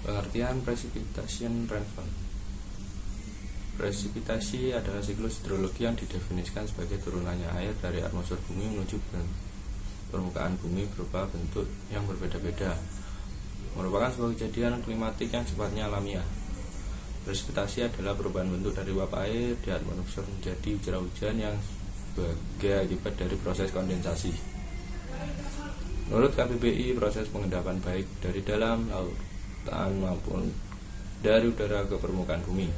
Pengertian precipitation rainfall. Presipitasi adalah siklus hidrologi yang didefinisikan sebagai turunannya air dari atmosfer bumi menuju permukaan bumi berupa bentuk yang berbeda-beda. Merupakan sebuah kejadian klimatik yang sifatnya alamiah. Presipitasi adalah perubahan bentuk dari uap air di atmosfer menjadi curah hujan yang sebagai akibat dari proses kondensasi. Menurut KBBI, proses pengendapan baik dari dalam lautan maupun dari udara ke permukaan bumi.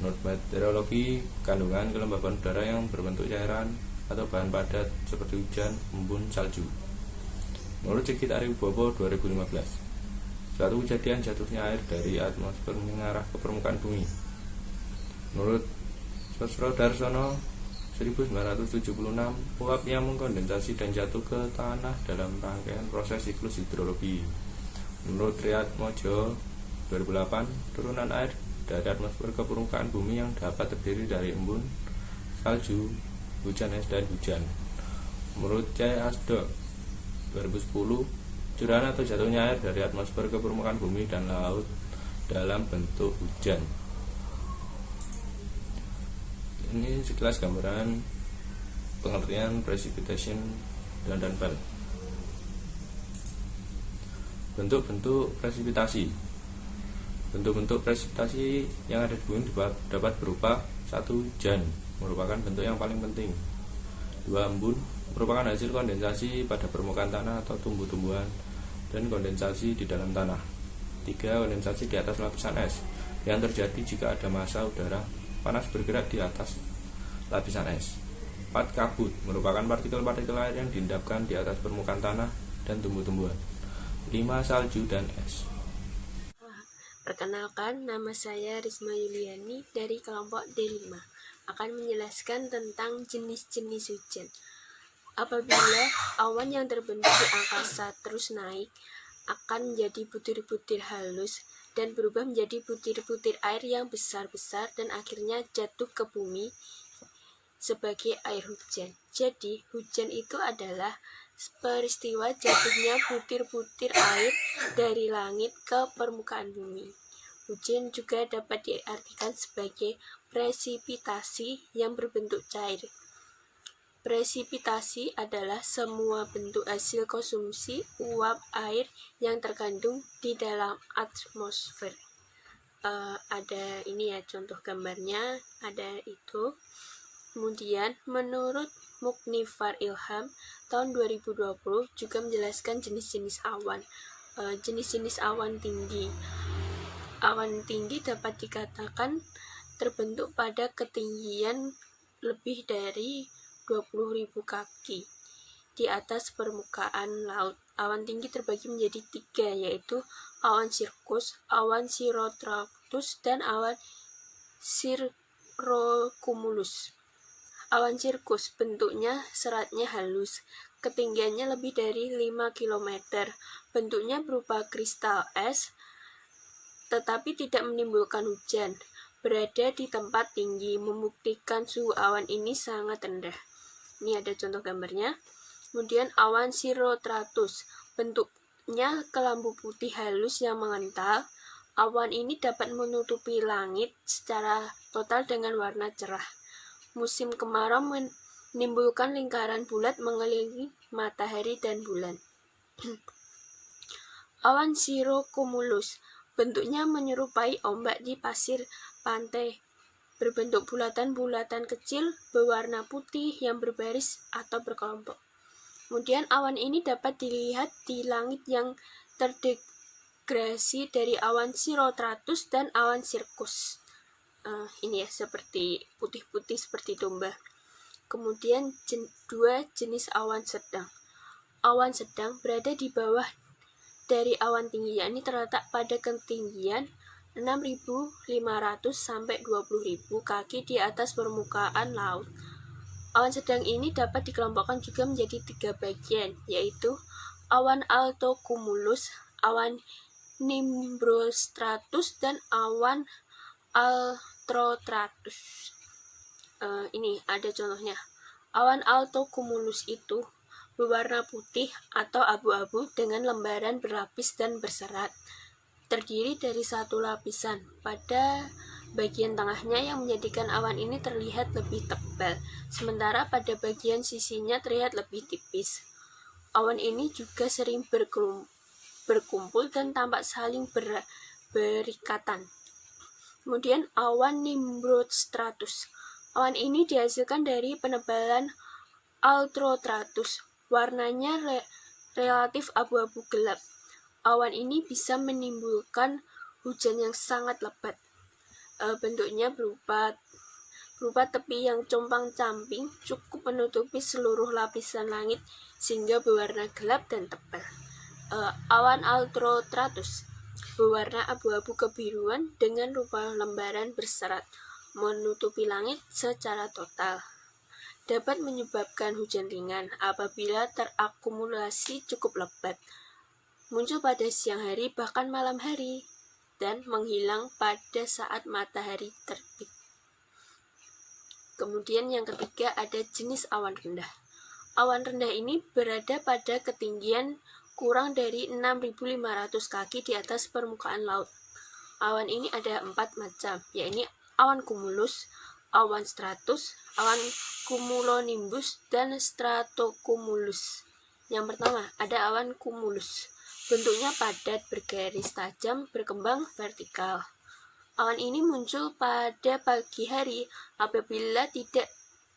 Menurut meteorologi, kandungan kelembaban udara yang berbentuk cairan atau bahan padat seperti hujan, embun, salju. Menurut Sigit Ariwibowo 2015, suatu kejadian jatuhnya air dari atmosfer mengarah ke permukaan bumi. Menurut Sosro Darsono 1976, uap yang mengkondensasi dan jatuh ke tanah dalam rangkaian proses siklus hidrologi. Menurut Riyad Mojo 2008, turunan air dari atmosfer ke permukaan bumi yang dapat terdiri dari embun, salju, hujan es, dan hujan. Menurut C. Asdok 2010, curahan atau jatuhnya air dari atmosfer ke permukaan bumi dan laut dalam bentuk hujan. Ini sekilas gambaran pengertian precipitation dan rainfall. Bentuk-bentuk presipitasi. Bentuk-bentuk presipitasi yang ada di bumi dapat berupa: 1. Hujan, merupakan bentuk yang paling penting. 2. Embun, merupakan hasil kondensasi pada permukaan tanah atau tumbuh-tumbuhan dan kondensasi di dalam tanah. 3. Kondensasi di atas lapisan es, yang terjadi jika ada massa udara panas bergerak di atas lapisan es. 4. Kabut, merupakan partikel-partikel air yang diendapkan di atas permukaan tanah dan tumbuh-tumbuhan. 5. Salju dan es. Perkenalkan, nama saya Risma Yuliani dari kelompok D5, akan menjelaskan tentang jenis-jenis hujan. Apabila awan yang terbentuk di angkasa terus naik, akan menjadi butir-butir halus dan berubah menjadi butir-butir air yang besar-besar dan akhirnya jatuh ke bumi sebagai air hujan. Jadi, hujan itu adalah peristiwa jatuhnya butir-butir air dari langit ke permukaan bumi. Hujan juga dapat diartikan sebagai presipitasi yang berbentuk cair. Presipitasi adalah semua bentuk hasil konsumsi uap air yang terkandung di dalam atmosfer. Ada ini ya contoh gambarnya, ada itu. Kemudian menurut Muknifar Ilham tahun 2020 juga menjelaskan jenis-jenis awan. Jenis-jenis awan tinggi. Awan tinggi dapat dikatakan terbentuk pada ketinggian lebih dari 20.000 kaki di atas permukaan laut. Awan tinggi terbagi menjadi 3, yaitu awan sirkus, awan cirrostratus, dan awan cirrocumulus. Awan sirkus bentuknya seratnya halus, ketinggiannya lebih dari 5 km, bentuknya berupa kristal es, tetapi tidak menimbulkan hujan, berada di tempat tinggi, membuktikan suhu awan ini sangat rendah. Ini ada contoh gambarnya. Kemudian awan cirrostratus, bentuknya kelambu putih halus yang mengental. Awan ini dapat menutupi langit secara total dengan warna cerah. Musim kemarau menimbulkan lingkaran bulat mengelilingi matahari dan bulan. Awan cirrocumulus, bentuknya menyerupai ombak di pasir pantai, berbentuk bulatan-bulatan kecil berwarna putih yang berbaris atau berkelompok. Kemudian awan ini dapat dilihat di langit yang terdegrasi dari awan cirrostratus dan awan sirkus. Ini ya, seperti putih-putih seperti domba. Kemudian 2 jenis awan sedang. Awan sedang berada di bawah dari awan tinggi, yakni terletak pada ketinggian 6.500 sampai 20.000 kaki di atas permukaan laut. Awan sedang ini dapat dikelompokkan juga menjadi 3 bagian, yaitu awan altocumulus, awan nimbostratus, dan awan altrostratus. Ini ada contohnya. Awan altocumulus itu berwarna putih atau abu-abu dengan lembaran berlapis dan berserat. terdiri dari satu lapisan. Pada bagian tengahnya yang menjadikan awan ini terlihat lebih tebal, sementara pada bagian sisinya terlihat lebih tipis. Awan ini juga sering berkumpul dan tampak saling berikatan. Kemudian awan nimbostratus. Awan ini dihasilkan dari penebalan altrostratus. Warnanya relatif abu-abu gelap. Awan ini bisa menimbulkan hujan yang sangat lebat. Bentuknya berupa tepi yang compang-camping, cukup menutupi seluruh lapisan langit sehingga berwarna gelap dan tebal. Awan altrostratus berwarna abu-abu kebiruan dengan rupa lembaran berserat, menutupi langit secara total. Dapat menyebabkan hujan ringan apabila terakumulasi cukup lebat, muncul pada siang hari bahkan malam hari, dan menghilang pada saat matahari terbit. Kemudian yang ketiga ada jenis awan rendah. Awan rendah ini berada pada ketinggian kurang dari 6.500 kaki di atas permukaan laut. Awan ini ada 4 macam, yaitu awan cumulus, awan stratus, awan cumulonimbus, dan stratocumulus. Yang pertama, ada awan cumulus. Bentuknya padat, bergaris tajam, berkembang vertikal. Awan ini muncul pada pagi hari apabila tidak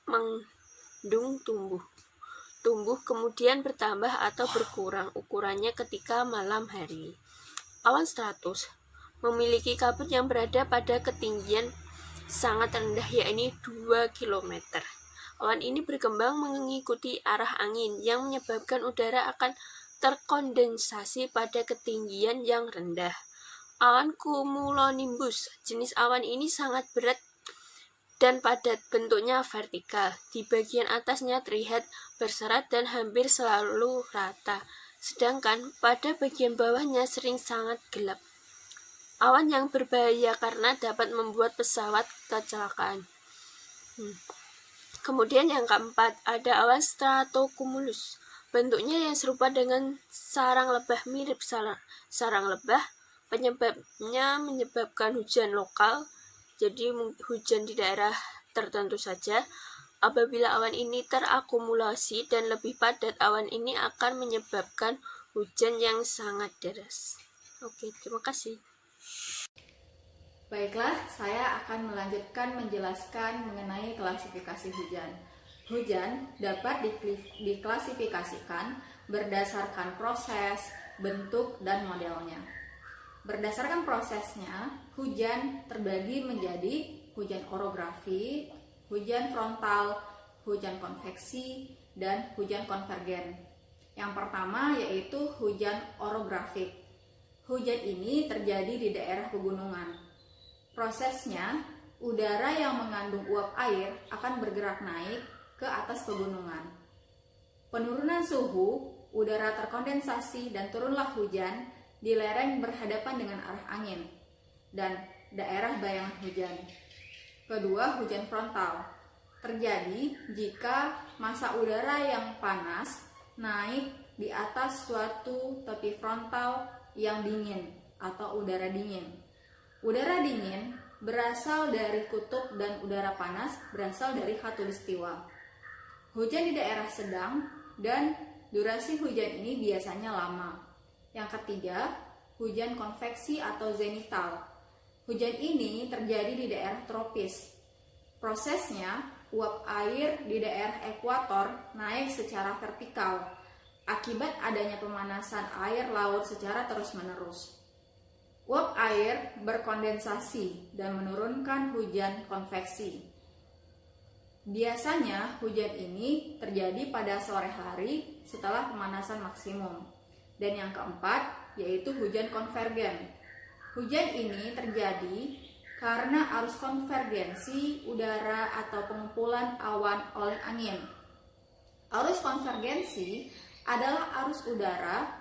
mendung tumbuh kemudian bertambah atau berkurang ukurannya ketika malam hari. Awan stratus memiliki kabut yang berada pada ketinggian sangat rendah, yakni 2 km. Awan ini berkembang mengikuti arah angin yang menyebabkan udara akan terkondensasi pada ketinggian yang rendah. Awan cumulonimbus. Jenis awan ini sangat berat dan padat, bentuknya vertikal. Di bagian atasnya terlihat berserat dan hampir selalu rata, sedangkan pada bagian bawahnya sering sangat gelap. Awan yang berbahaya karena dapat membuat pesawat kecelakaan. Kemudian yang keempat, ada awan stratocumulus. Bentuknya yang serupa dengan sarang lebah, mirip sarang lebah. Penyebabnya menyebabkan hujan lokal, jadi hujan di daerah tertentu saja. Apabila awan ini terakumulasi dan lebih padat, awan ini akan menyebabkan hujan yang sangat deras. Oke, terima kasih. Baiklah, saya akan melanjutkan menjelaskan mengenai klasifikasi hujan. Hujan dapat diklasifikasikan berdasarkan proses, bentuk, dan modelnya. Berdasarkan prosesnya, hujan terbagi menjadi hujan orografi, hujan frontal, hujan konveksi, dan hujan konvergen. Yang pertama yaitu hujan orografik. Hujan ini terjadi di daerah pegunungan. Prosesnya, udara yang mengandung uap air akan bergerak naik ke atas pegunungan. Penurunan suhu, udara terkondensasi dan turunlah hujan di lereng berhadapan dengan arah angin dan daerah bayangan hujan. Kedua, hujan frontal terjadi jika massa udara yang panas naik di atas suatu tepi frontal yang dingin atau udara dingin. Udara dingin berasal dari kutub dan udara panas berasal dari khatulistiwa. Hujan di daerah sedang dan durasi hujan ini biasanya lama. Yang ketiga, hujan konveksi atau zenital. Hujan ini terjadi di daerah tropis. Prosesnya, uap air di daerah ekuator naik secara vertikal akibat adanya pemanasan air laut secara terus-menerus. Uap air berkondensasi dan menurunkan hujan konveksi. Biasanya hujan ini terjadi pada sore hari setelah pemanasan maksimum. Dan yang keempat yaitu hujan konvergen. Hujan ini terjadi karena arus konvergensi udara atau pengumpulan awan oleh angin. Arus konvergensi adalah arus udara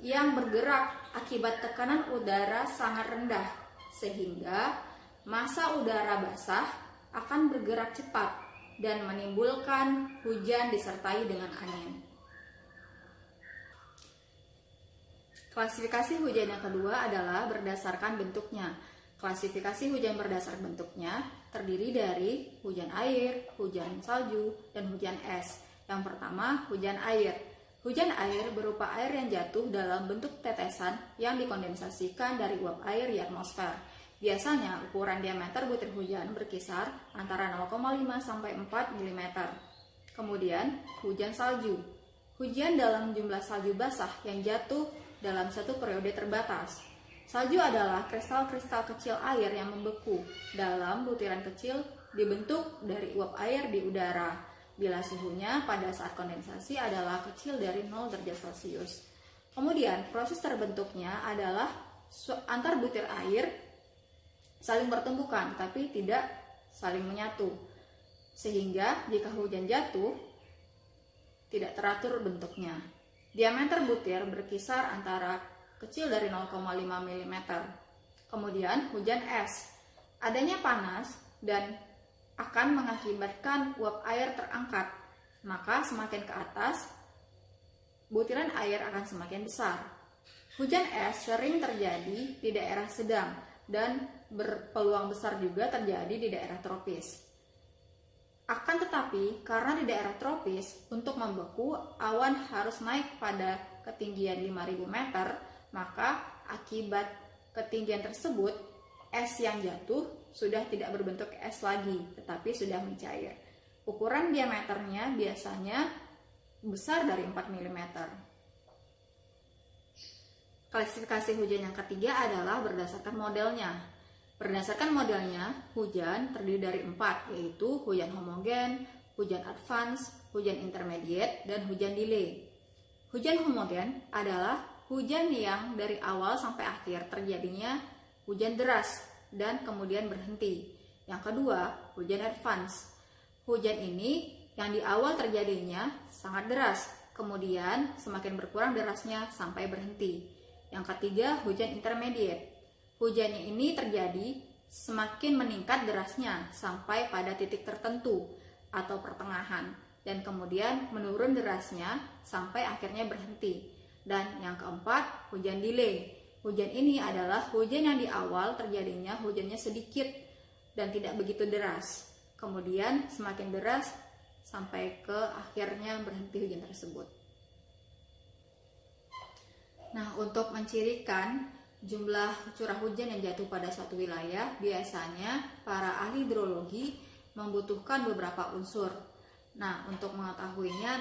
yang bergerak akibat tekanan udara sangat rendah, sehingga massa udara basah akan bergerak cepat dan menimbulkan hujan disertai dengan angin. Klasifikasi hujan yang kedua adalah berdasarkan bentuknya. Klasifikasi hujan berdasarkan bentuknya terdiri dari hujan air, hujan salju, dan hujan es. Yang pertama, hujan air. Hujan air berupa air yang jatuh dalam bentuk tetesan yang dikondensasikan dari uap air di atmosfer. Biasanya ukuran diameter butir hujan berkisar antara 0,5 sampai 4 mm. Kemudian, hujan salju. Hujan dalam jumlah salju basah yang jatuh dalam satu periode terbatas. Salju adalah kristal-kristal kecil air yang membeku dalam butiran kecil dibentuk dari uap air di udara. Bila suhunya pada saat kondensasi adalah kecil dari 0 derajat Celcius. Kemudian, proses terbentuknya adalah antar butir air saling bertumbukan tapi tidak saling menyatu. Sehingga jika hujan jatuh, tidak teratur bentuknya. Diameter butir berkisar antara kecil dari 0,5 mm. Kemudian hujan es. Adanya panas dan akan mengakibatkan uap air terangkat. Maka semakin ke atas, butiran air akan semakin besar. Hujan es sering terjadi di daerah sedang dan berpeluang besar juga terjadi di daerah tropis. Akan tetapi, karena di daerah tropis, untuk membeku, awan harus naik pada ketinggian 5.000 meter, maka akibat ketinggian tersebut, es yang jatuh sudah tidak berbentuk es lagi, tetapi sudah mencair. Ukuran diameternya biasanya besar dari 4 mm. Klasifikasi hujan yang ketiga adalah berdasarkan modelnya. Berdasarkan modelnya, hujan terdiri dari 4, yaitu hujan homogen, hujan advance, hujan intermediate, dan hujan delay. Hujan homogen adalah hujan yang dari awal sampai akhir terjadinya hujan deras dan kemudian berhenti. Yang kedua, hujan advance. Hujan ini yang di awal terjadinya sangat deras, kemudian semakin berkurang derasnya sampai berhenti. Yang ketiga, hujan intermediate. Hujannya ini terjadi semakin meningkat derasnya sampai pada titik tertentu atau pertengahan dan kemudian menurun derasnya sampai akhirnya berhenti. Dan yang keempat, hujan delay. Hujan ini adalah hujan yang di awal terjadinya hujannya sedikit dan tidak begitu deras. Kemudian semakin deras sampai ke akhirnya berhenti hujan tersebut. Nah, untuk mencirikan jumlah curah hujan yang jatuh pada suatu wilayah, biasanya para ahli hidrologi membutuhkan beberapa unsur. Nah, untuk mengetahuinya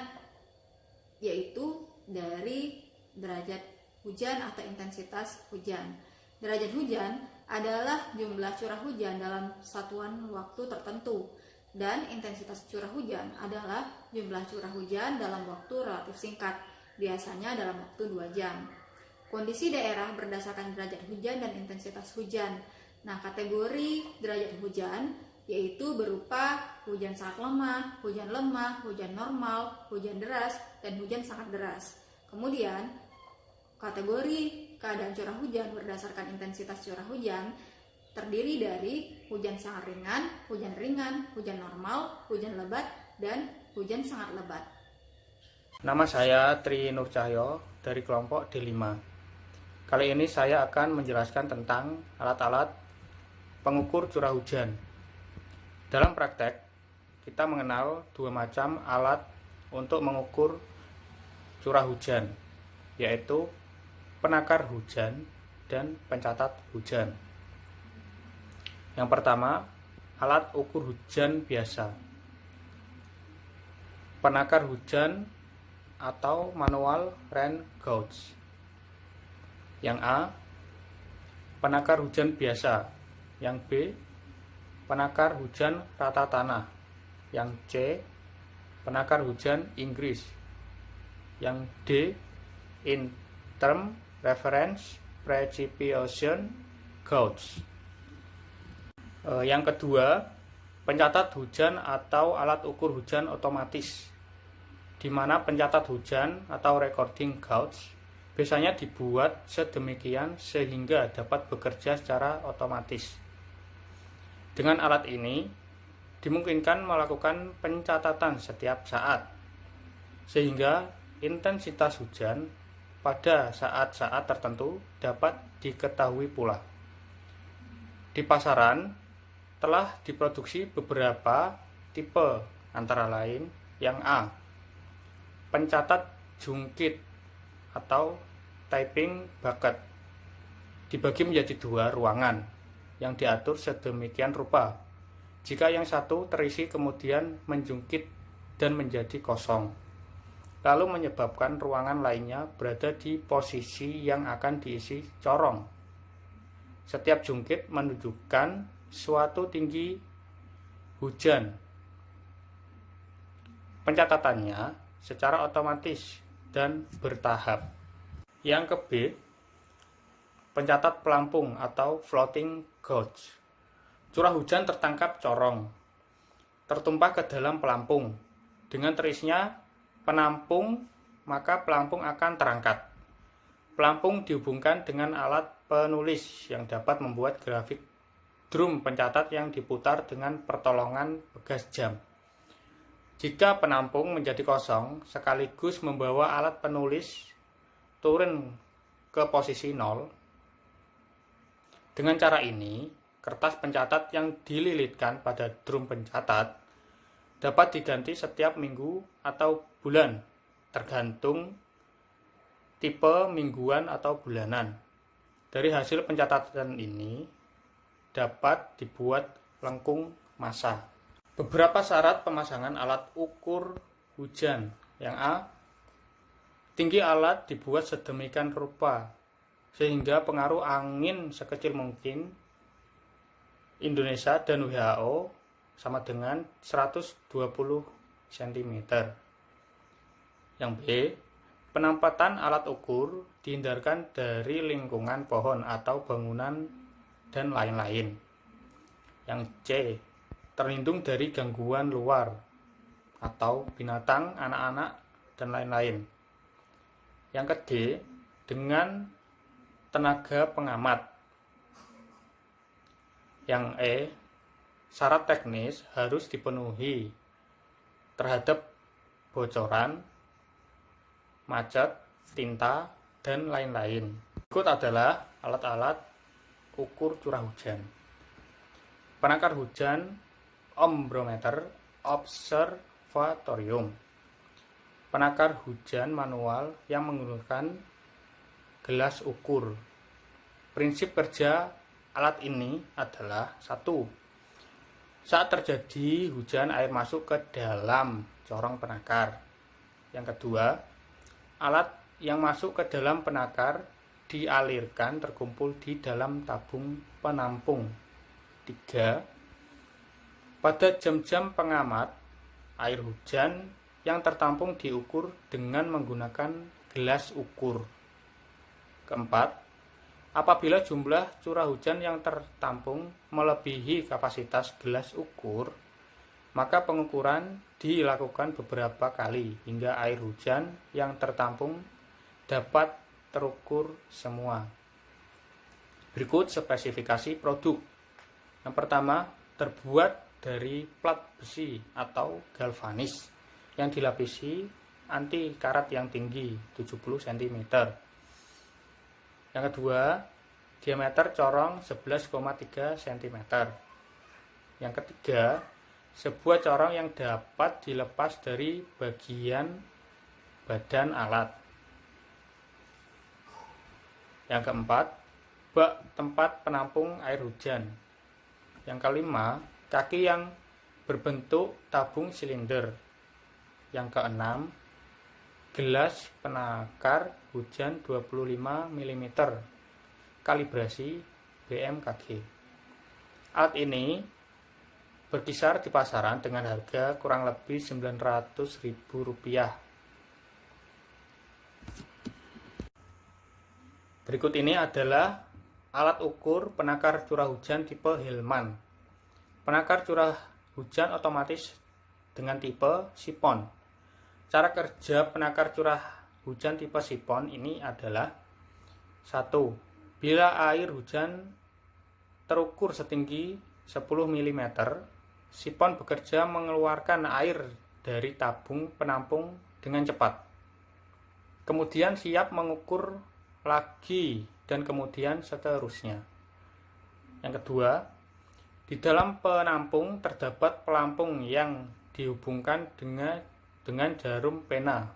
yaitu dari derajat hujan atau intensitas hujan. Derajat hujan adalah jumlah curah hujan dalam satuan waktu tertentu, dan intensitas curah hujan adalah jumlah curah hujan dalam waktu relatif singkat, biasanya dalam waktu 2 jam. Kondisi daerah berdasarkan derajat hujan dan intensitas hujan. Nah, kategori derajat hujan yaitu berupa hujan sangat lemah, hujan normal, hujan deras, dan hujan sangat deras. Kemudian, kategori keadaan curah hujan berdasarkan intensitas curah hujan terdiri dari hujan sangat ringan, hujan normal, hujan lebat, dan hujan sangat lebat. Nama saya Tri Nur Cahyo dari kelompok D5. Kali ini saya akan menjelaskan tentang alat-alat pengukur curah hujan. Dalam praktek, kita mengenal 2 macam alat untuk mengukur curah hujan, yaitu penakar hujan dan pencatat hujan. Yang pertama, alat ukur hujan biasa. Penakar hujan atau manual rain gauge. Yang A, penakar hujan biasa. Yang B, penakar hujan rata tanah. Yang C, penakar hujan Inggris. Yang D, interim reference precipitation gauge. Yang kedua, pencatat hujan atau alat ukur hujan otomatis, di mana pencatat hujan atau recording gauge biasanya dibuat sedemikian sehingga dapat bekerja secara otomatis. Dengan alat ini, dimungkinkan melakukan pencatatan setiap saat, sehingga intensitas hujan pada saat-saat tertentu dapat diketahui pula. Di pasaran telah diproduksi beberapa tipe, antara lain yang A, pencatat jungkit atau typing bucket, dibagi menjadi 2 ruangan yang diatur sedemikian rupa. Jika yang satu terisi kemudian menjungkit dan menjadi kosong, lalu menyebabkan ruangan lainnya berada di posisi yang akan diisi corong. Setiap jungkit menunjukkan suatu tinggi hujan. Pencatatannya secara otomatis dan bertahap. Yang ke B, pencatat pelampung atau floating gauge. Curah hujan tertangkap corong, tertumpah ke dalam pelampung. Dengan terisinya penampung, maka pelampung akan terangkat. Pelampung dihubungkan dengan alat penulis yang dapat membuat grafik drum pencatat yang diputar dengan pertolongan pegas jam. Jika penampung menjadi kosong, sekaligus membawa alat penulis turun ke posisi 0. Dengan cara ini, kertas pencatat yang dililitkan pada drum pencatat dapat diganti setiap minggu atau bulan, tergantung tipe mingguan atau bulanan. Dari hasil pencatatan ini dapat dibuat lengkung massa. Beberapa syarat pemasangan alat ukur hujan. Yang A, tinggi alat dibuat sedemikian rupa sehingga pengaruh angin sekecil mungkin. Indonesia dan WHO sama dengan 120 cm. Yang B, penempatan alat ukur dihindarkan dari lingkungan pohon atau bangunan dan lain-lain. Yang C, terlindung dari gangguan luar atau binatang, anak-anak, dan lain-lain. Yang ke D, dengan tenaga pengamat. Yang E, syarat teknis harus dipenuhi terhadap bocoran, macet, tinta, dan lain-lain. Berikut adalah alat-alat ukur curah hujan. Penakar hujan, ombrometer, observatorium. Penakar hujan manual yang menggunakan gelas ukur. Prinsip kerja alat ini adalah 1. Saat terjadi hujan, air masuk ke dalam corong penakar. Yang kedua, alat yang masuk ke dalam penakar dialirkan terkumpul di dalam tabung penampung. 3. Pada jam-jam pengamat, air hujan yang tertampung diukur dengan menggunakan gelas ukur. Keempat, apabila jumlah curah hujan yang tertampung melebihi kapasitas gelas ukur, maka pengukuran dilakukan beberapa kali hingga air hujan yang tertampung dapat terukur semua. Berikut spesifikasi produk. Yang pertama, terbuat dari plat besi atau galvanis yang dilapisi anti karat yang tinggi 70 cm. Yang kedua, diameter corong 11,3 cm. Yang ketiga, sebuah corong yang dapat dilepas dari bagian badan alat. Yang keempat, bak tempat penampung air hujan. Yang kelima, kaki yang berbentuk tabung silinder. Yang keenam, gelas penakar hujan 25 mm, kalibrasi BMKG. Alat ini berkisar di pasaran dengan harga kurang lebih Rp900.000. Berikut ini adalah alat ukur penakar curah hujan tipe Hillman. Penakar curah hujan otomatis dengan tipe sipon. Cara kerja penakar curah hujan tipe sipon ini adalah 1. Bila air hujan terukur setinggi 10 mm, sipon bekerja mengeluarkan air dari tabung penampung dengan cepat. kemudian siap mengukur lagi, dan kemudian seterusnya. Yang kedua, di dalam penampung terdapat pelampung yang dihubungkan dengan jarum pena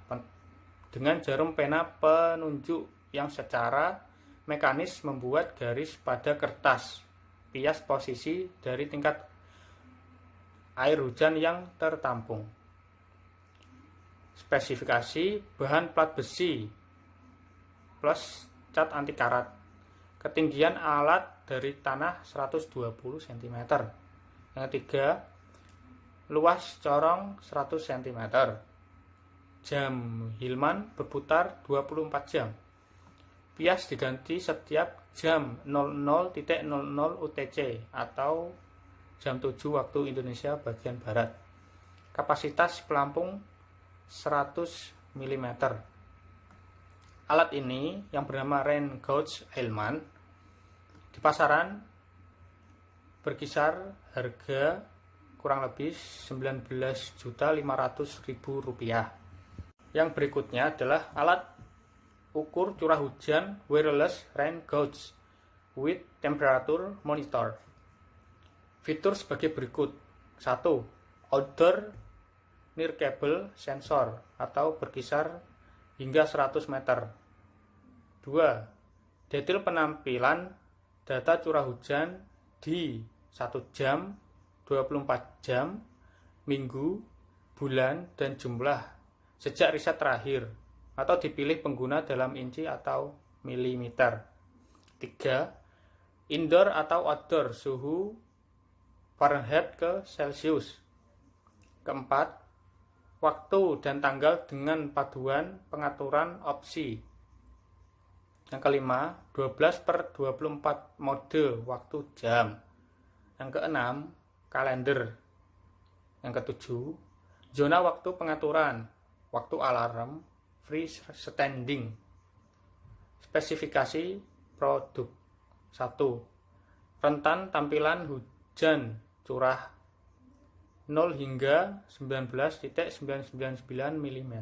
penunjuk yang secara mekanis membuat garis pada kertas pias posisi dari tingkat air hujan yang tertampung. Spesifikasi bahan plat besi plus cat anti karat. Ketinggian alat dari tanah 120 cm. Yang ketiga, luas corong 100 cm. Jam Hillman berputar 24 jam. Pias diganti setiap jam 00.00 UTC atau jam 7 waktu Indonesia bagian Barat. Kapasitas pelampung 100 mm. Alat ini yang bernama Rain Gauge Hillman di pasaran berkisar harga kurang lebih Rp19.500.000. Yang berikutnya adalah alat ukur curah hujan wireless rain gauge with temperature monitor. Fitur sebagai berikut. 1. Outdoor near cable sensor atau berkisar hingga 100 meter. 2. Detail penampilan data curah hujan di 1 jam, 24 jam, minggu, bulan, dan jumlah sejak riset terakhir atau dipilih pengguna dalam inci atau milimeter. 3. Indoor atau outdoor suhu Fahrenheit ke Celsius. Keempat, waktu dan tanggal dengan paduan pengaturan opsi. Yang kelima, 12/24 mode waktu jam. Yang keenam, kalender. Yang ketujuh, zona waktu pengaturan, waktu alarm, free standing. Spesifikasi produk. 1. Rentan tampilan hujan curah 0 hingga 19.999 mm.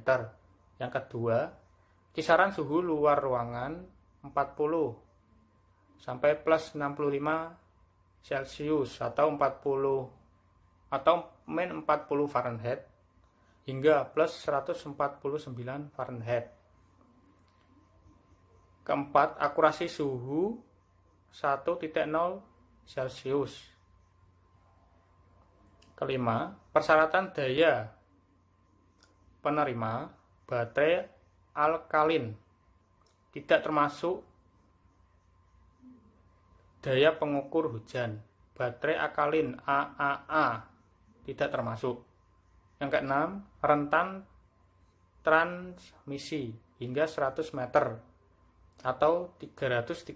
Yang kedua, kisaran suhu luar ruangan 40 sampai plus 65 Celsius atau 40 atau min 40 Fahrenheit hingga plus 149 Fahrenheit. Keempat, akurasi suhu 1.0 Celsius. Kelima, persyaratan daya penerima baterai alkalin, tidak termasuk daya pengukur hujan. Baterai alkalin AAA tidak termasuk. Yang keenam, rentan transmisi hingga 100 meter atau 330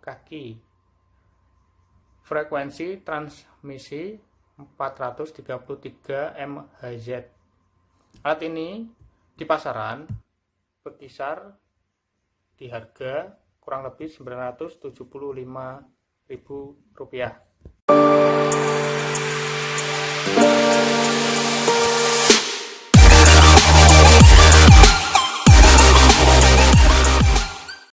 kaki. Frekuensi transmisi 433 MHz. Alat ini di pasaran berkisar di harga kurang lebih Rp975.000.